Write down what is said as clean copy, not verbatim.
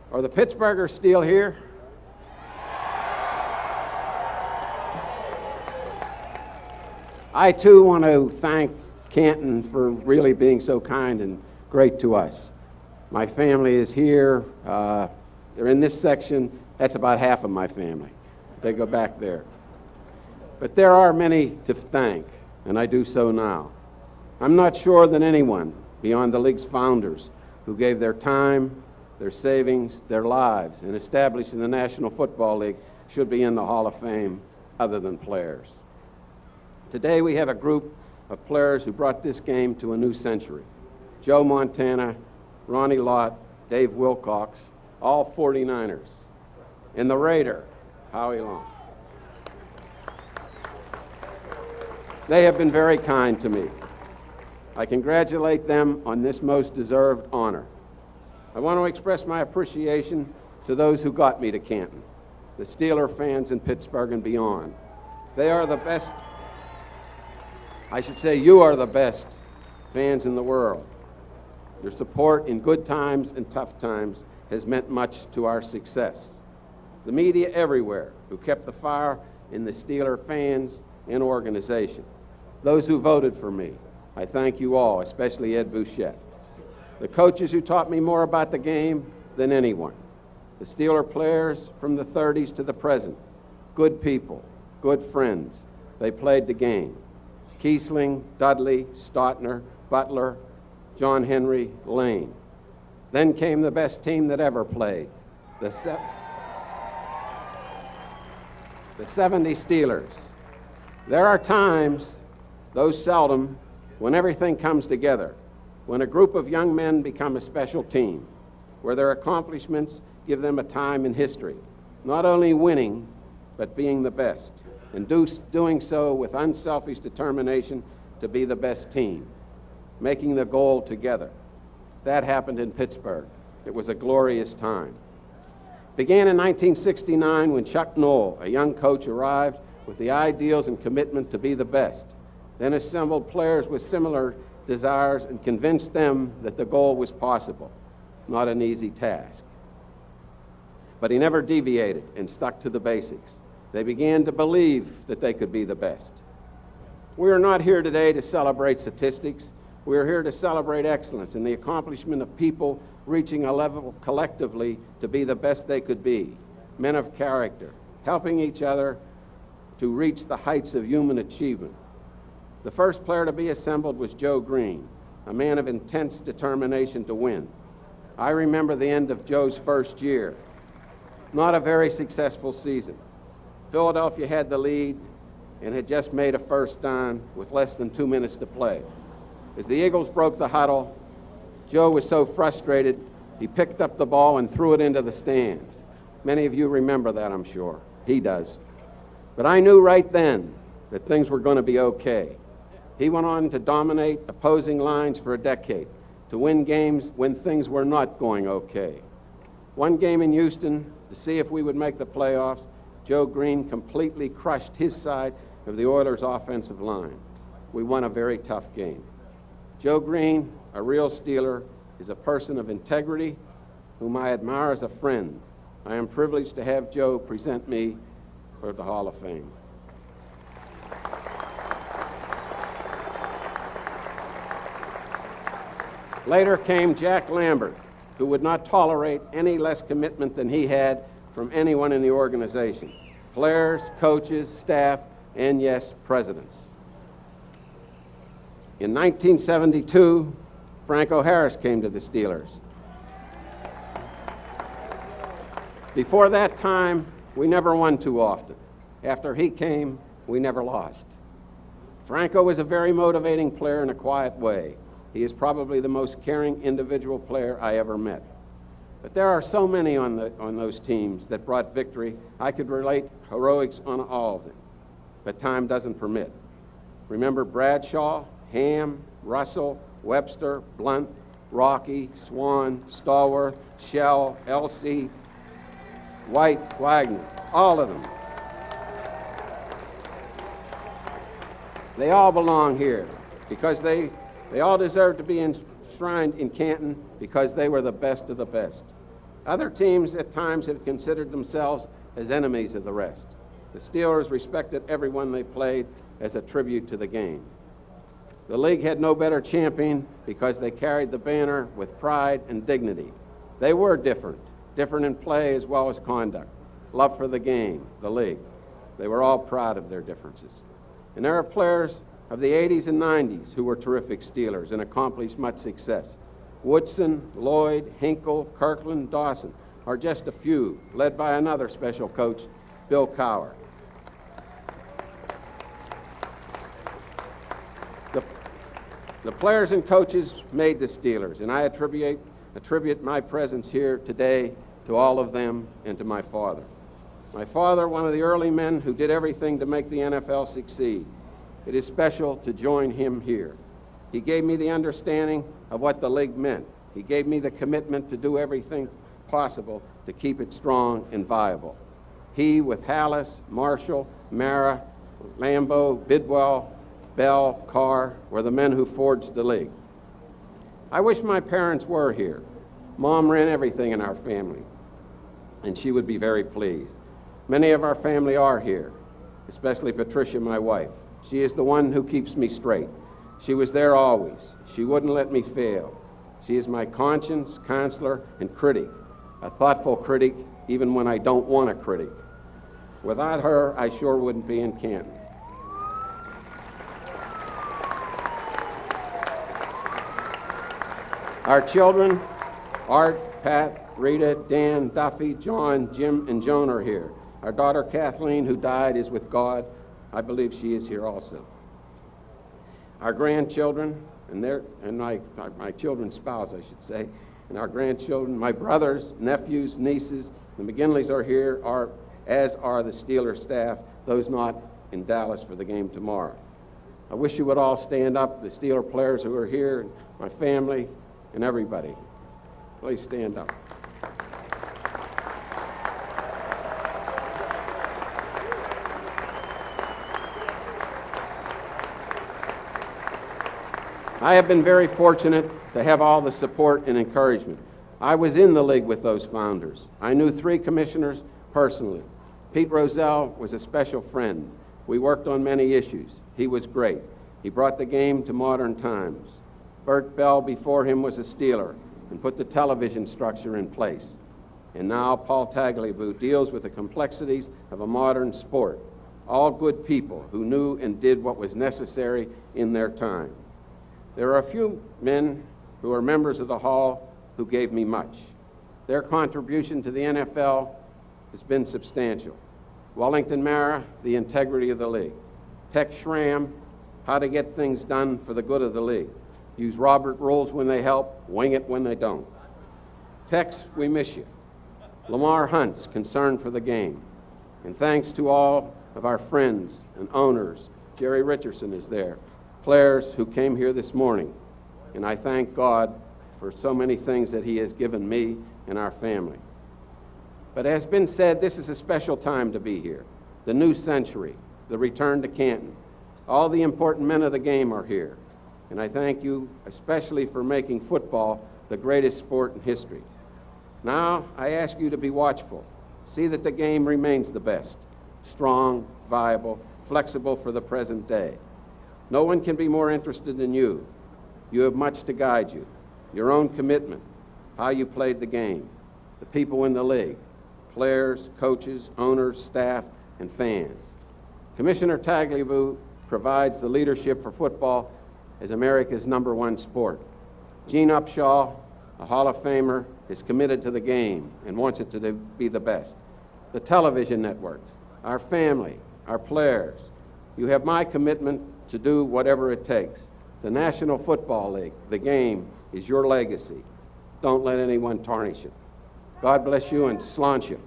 Are the Pittsburghers still here? I too want to thank Canton for really being so kind and great to us. My family is here. They're in this section. That's about half of my family. They go back there. But there are many to thank, and I do so now. I'm not sure that anyone beyond the league's founders who gave their time, their savings, their lives in establishing the National Football League should be in the Hall of Fame other than players. Today we have a group of players who brought this game to a new century. Joe Montana, Ronnie Lott, Dave Wilcox, all 49ers. And the Raider, Howie Long. They have been very kind to me. I congratulate them on this most deserved honor. I want to express my appreciation to those who got me to Canton, the Steeler fans in Pittsburgh and beyond. They are the best, I should say you are the best fans in the world. Your support in good times and tough times has meant much to our success. The media everywhere who kept the fire in the Steeler fans and organization. Those who voted for me, I thank you all, especially Ed Bouchette. The coaches who taught me more about the game than anyone. The Steeler players from the 30s to the present. Good people, good friends. They played the game. Kiesling, Dudley, Stotner, Butler, John Henry, Lane. Then came the best team that ever played, the 70 Steelers. There are times, though seldom, when everything comes together, when a group of young men become a special team, where their accomplishments give them a time in history, not only winning, but being the best, and doing so with unselfish determination to be the best team, making the goal together. That happened in Pittsburgh. It was a glorious time. It began in 1969 when Chuck Noll, a young coach, arrived with the ideals and commitment to be the best, then assembled players with similar desires and convinced them that the goal was possible, not an easy task. But he never deviated and stuck to the basics. They began to believe that they could be the best. We are not here today to celebrate statistics. We are here to celebrate excellence and the accomplishment of people reaching a level collectively to be the best they could be, men of character, helping each other to reach the heights of human achievement. The first player to be assembled was Joe Green, a man of intense determination to win. I remember the end of Joe's first year. Not a very successful season. Philadelphia had the lead and had just made a first down with less than 2 minutes to play. As the Eagles broke the huddle, Joe was so frustrated, he picked up the ball and threw it into the stands. Many of you remember that, I'm sure. He does. But I knew right then that things were going to be okay. He went on to dominate opposing lines for a decade, to win games when things were not going okay. One game in Houston, to see if we would make the playoffs, Joe Green completely crushed his side of the Oilers' offensive line. We won a very tough game. Joe Green, a real Steeler, is a person of integrity whom I admire as a friend. I am privileged to have Joe present me for the Hall of Fame. Later came Jack Lambert, who would not tolerate any less commitment than he had from anyone in the organization. Players, coaches, staff, and yes, presidents. In 1972, Franco Harris came to the Steelers. Before that time, we never won too often. After he came, we never lost. Franco was a very motivating player in a quiet way. He is probably the most caring individual player I ever met. But there are so many on those teams that brought victory, I could relate heroics on all of them. But time doesn't permit. Remember Bradshaw, Ham, Russell, Webster, Blunt, Rocky, Swan, Stallworth, Shell, Elsie, White, Wagner, all of them. They all belong here because they all deserve to be enshrined in Canton because they were the best of the best. Other teams at times have considered themselves as enemies of the rest. The Steelers respected everyone they played as a tribute to the game. The league had no better champion because they carried the banner with pride and dignity. They were different in play as well as conduct, love for the game, the league. They were all proud of their differences. And there are players of the 80s and 90s who were terrific Steelers and accomplished much success. Woodson, Lloyd, Hinkle, Kirkland, Dawson are just a few, led by another special coach, Bill Cowher. The players and coaches made the Steelers, and I attribute my presence here today to all of them and to my father. My father, one of the early men who did everything to make the NFL succeed. It is special to join him here. He gave me the understanding of what the league meant. He gave me the commitment to do everything possible to keep it strong and viable. He, with Hallis, Marshall, Mara, Lambeau, Bidwell, Bell, Carr, were the men who forged the league. I wish my parents were here. Mom ran everything in our family, and she would be very pleased. Many of our family are here, especially Patricia, my wife. She is the one who keeps me straight. She was there always. She wouldn't let me fail. She is my conscience, counselor, and critic, a thoughtful critic even when I don't want a critic. Without her, I sure wouldn't be in Canton. Our children, Art, Pat, Rita, Dan, Duffy, John, Jim, and Joan are here. Our daughter Kathleen, who died, is with God. I believe she is here also. Our grandchildren, and my children's spouse, I should say, and our grandchildren, my brothers, nephews, nieces, the McGinleys are here, as are the Steelers staff, those not in Dallas for the game tomorrow. I wish you would all stand up, the Steeler players who are here, my family, and everybody. Please stand up. I have been very fortunate to have all the support and encouragement. I was in the league with those founders. I knew 3 commissioners personally. Pete Rozelle was a special friend. We worked on many issues. He was great. He brought the game to modern times. Bert Bell before him was a Steeler and put the television structure in place. And now Paul Tagliabue deals with the complexities of a modern sport. All good people who knew and did what was necessary in their time. There are a few men who are members of the Hall who gave me much. Their contribution to the NFL has been substantial. Wellington Mara, the integrity of the league. Tex Schramm, how to get things done for the good of the league. Use Robert rules when they help, wing it when they don't. Tex, we miss you. Lamar Hunt's concern for the game. And thanks to all of our friends and owners. Jerry Richardson is there. Players who came here this morning, and I thank God for so many things that he has given me and our family. But as has been said, this is a special time to be here. The new century, the return to Canton. All the important men of the game are here, and I thank you especially for making football the greatest sport in history. Now, I ask you to be watchful. See that the game remains the best, strong, viable, flexible for the present day. No one can be more interested than you. You have much to guide you. Your own commitment, how you played the game, the people in the league, players, coaches, owners, staff, and fans. Commissioner Tagliabue provides the leadership for football as America's #1 sport. Gene Upshaw, a Hall of Famer, is committed to the game and wants it to be the best. The television networks, our family, our players. You have my commitment to do whatever it takes. The National Football League, the game, is your legacy. Don't let anyone tarnish it. God bless you and sláinte.